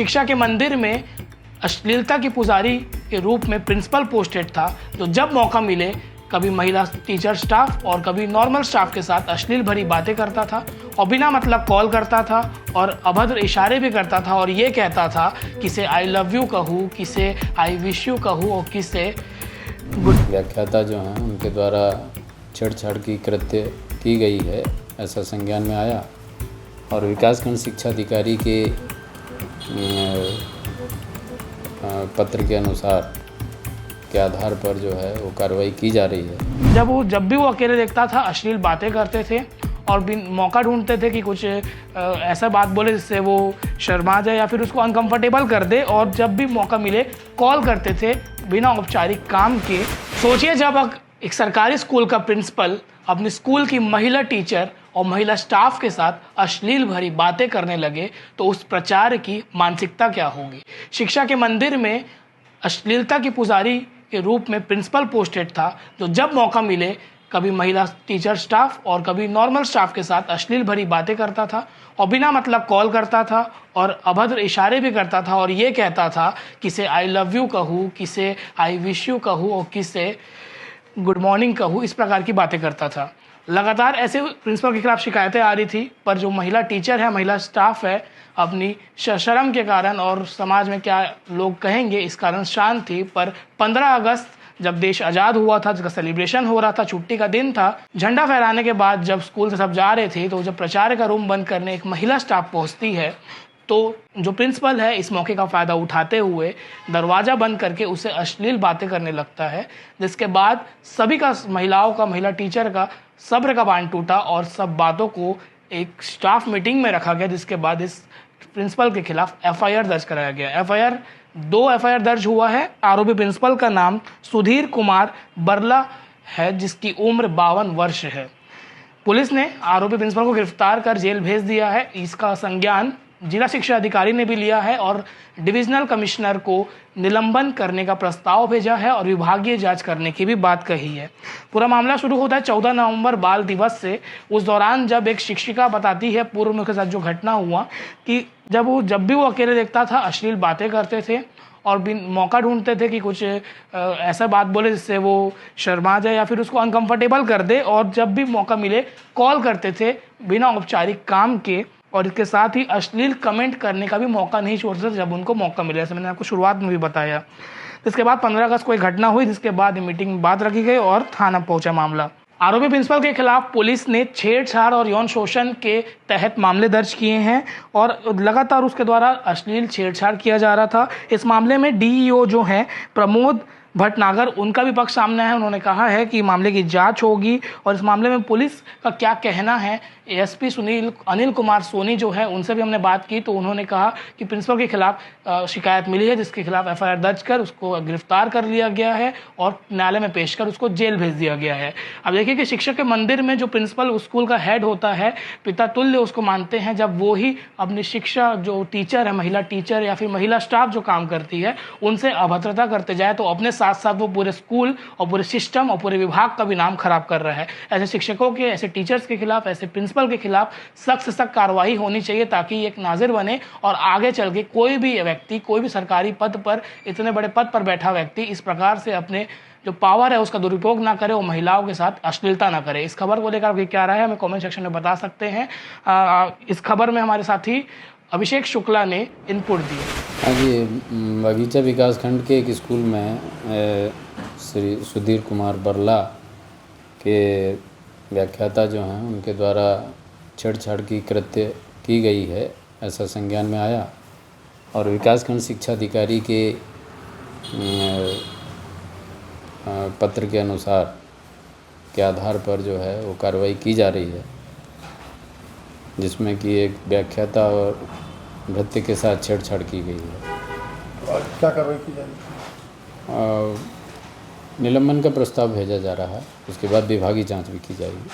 शिक्षा के मंदिर में अश्लीलता की पुजारी के रूप में प्रिंसिपल पोस्टेड था, तो जब मौका मिले कभी महिला टीचर स्टाफ और कभी नॉर्मल स्टाफ के साथ अश्लील भरी बातें करता था और बिना मतलब कॉल करता था और अभद्र इशारे भी करता था और ये कहता था किसे आई लव यू कहूँ, किसे आई विश यू कहूँ और किसे व्याख्याता जो हैं उनके द्वारा छेड़छाड़ की कृत्य की गई है, ऐसा संज्ञान में आया और विकासखंड शिक्षा अधिकारी के पत्र के अनुसार के आधार पर जो है वो कार्रवाई की जा रही है। जब भी वो अकेले देखता था अश्लील बातें करते थे और बिन मौका ढूंढते थे कि कुछ ऐसा बात बोले जिससे वो शर्मा जाए या फिर उसको अनकंफर्टेबल कर दे, और जब भी मौका मिले कॉल करते थे बिना औपचारिक काम के। सोचिए जब एक सरकारी स्कूल का प्रिंसिपल अपने स्कूल की महिला टीचर और महिला स्टाफ के साथ अश्लील भरी बातें करने लगे तो उस प्राचार्य की मानसिकता क्या होगी। शिक्षा के मंदिर में अश्लीलता की पुजारी के रूप में प्रिंसिपल पोस्टेड था, तो जब मौका मिले कभी महिला टीचर स्टाफ और कभी नॉर्मल स्टाफ के साथ अश्लील भरी बातें करता था और बिना मतलब कॉल करता था और अभद्र इशारे भी करता था और ये कहता था किसे आई लव यू कहूँ, किसे आई विश यू कहूँ और किसे गुड मॉर्निंग कहूँ, इस प्रकार की बातें करता था। लगातार ऐसे प्रिंसिपल के खिलाफ शिकायतें आ रही थी, पर जो महिला टीचर है, महिला स्टाफ है, अपनी शर्म के कारण और समाज में क्या लोग कहेंगे इस कारण शांत थी। पर 15 अगस्त जब देश आज़ाद हुआ था, जिसका सेलिब्रेशन हो रहा था, छुट्टी का दिन था, झंडा फहराने के बाद जब स्कूल से सब जा रहे थे तो जब प्राचार्य का रूम बंद करने एक महिला स्टाफ पहुंचती है तो जो प्रिंसिपल है इस मौके का फ़ायदा उठाते हुए दरवाज़ा बंद करके उसे अश्लील बातें करने लगता है, जिसके बाद सभी का महिला टीचर का सब्र का बांध टूटा और सब बातों को एक स्टाफ मीटिंग में रखा गया, जिसके बाद इस प्रिंसिपल के खिलाफ एफआईआर दर्ज कराया गया। दो एफआईआर दर्ज हुआ है। आरोपी प्रिंसिपल का नाम सुधीर कुमार बरला है, जिसकी उम्र 52 वर्ष है। पुलिस ने आरोपी प्रिंसिपल को गिरफ्तार कर जेल भेज दिया है। इसका संज्ञान जिला शिक्षा अधिकारी ने भी लिया है और डिविजनल कमिश्नर को निलंबन करने का प्रस्ताव भेजा है और विभागीय जांच करने की भी बात कही है। पूरा मामला शुरू होता है 14 नवंबर बाल दिवस से। उस दौरान जब एक शिक्षिका बताती है पूर्व में के साथ जो घटना हुआ कि जब भी वो अकेले देखता था अश्लील बातें करते थे और बिन मौका ढूंढते थे कि कुछ ऐसा बात बोले जिससे वो शर्मा जाए या फिर उसको अनकंफर्टेबल कर दे, और जब भी मौका मिले कॉल करते थे बिना औपचारिक काम के, और इसके साथ ही अश्लील कमेंट करने का भी मौका नहीं छोड़ते थे जब उनको मौका मिले, जैसे मैंने आपको शुरुआत में भी बताया। इसके बाद 15 अगस्त को एक घटना हुई, जिसके बाद मीटिंग में बात रखी गई और थाना पहुंचा मामला। आरोपी प्रिंसिपल के खिलाफ पुलिस ने छेड़छाड़ और यौन शोषण के तहत मामले दर्ज किए हैं और लगातार उसके द्वारा अश्लील छेड़छाड़ किया जा रहा था। इस मामले में डीईओ जो हैं प्रमोद भटनागर, उनका भी पक्ष सामने है। उन्होंने कहा है कि मामले की जांच होगी और इस मामले में पुलिस का क्या कहना है। एएसपी अनिल कुमार सोनी जो है उनसे भी हमने बात की तो उन्होंने कहा कि प्रिंसिपल के खिलाफ शिकायत मिली है, जिसके खिलाफ एफआईआर दर्ज कर उसको गिरफ्तार कर लिया गया है और न्यायालय में पेश कर उसको जेल भेज दिया गया है। अब देखिए कि शिक्षक के मंदिर में जो प्रिंसिपल उस स्कूल का हेड होता है, पिता तुल्य उसको मानते हैं। जब वो ही अपनी शिक्षा जो टीचर है, महिला टीचर या फिर महिला स्टाफ जो काम करती है, उनसे अभद्रता करते जाए तो अपने साथ साथ वो पूरे स्कूल और पूरे सिस्टम और पूरे विभाग का भी नाम खराब कर रहा है। ऐसे शिक्षकों के, ऐसे टीचर्स के खिलाफ, ऐसे प्रिंसिपल के खिलाफ सख्त से सख्त कार्रवाई होनी चाहिए ताकि एक नाजिर बने और आगे चल के कोई भी व्यक्ति, कोई भी सरकारी पद पर, इतने बड़े पद पर बैठा व्यक्ति इस प्रकार से अपने जो पावर है उसका दुरुपयोग ना करे और महिलाओं के साथ अश्लीलता ना करे। इस खबर को लेकर आपकी क्या राय है हमें कमेंट सेक्शन में बता सकते हैं। इस खबर में हमारे साथी अभिषेक शुक्ला ने इनपुट दिए। हाँ जी, बगीचा विकासखंड के एक स्कूल में श्री सुधीर कुमार बरला के व्याख्याता जो हैं उनके द्वारा छेड़छाड़ की कृत्य की गई है, ऐसा संज्ञान में आया और विकासखंड शिक्षा अधिकारी के पत्र के अनुसार के आधार पर जो है वो कार्रवाई की जा रही है, जिसमें कि एक व्याख्याता और नृत्य के साथ छेड़छाड़ की गई है। और क्या कार्रवाई की जा रही है? निलंबन का प्रस्ताव भेजा जा रहा है, उसके बाद विभागीय जांच भी की जाएगी।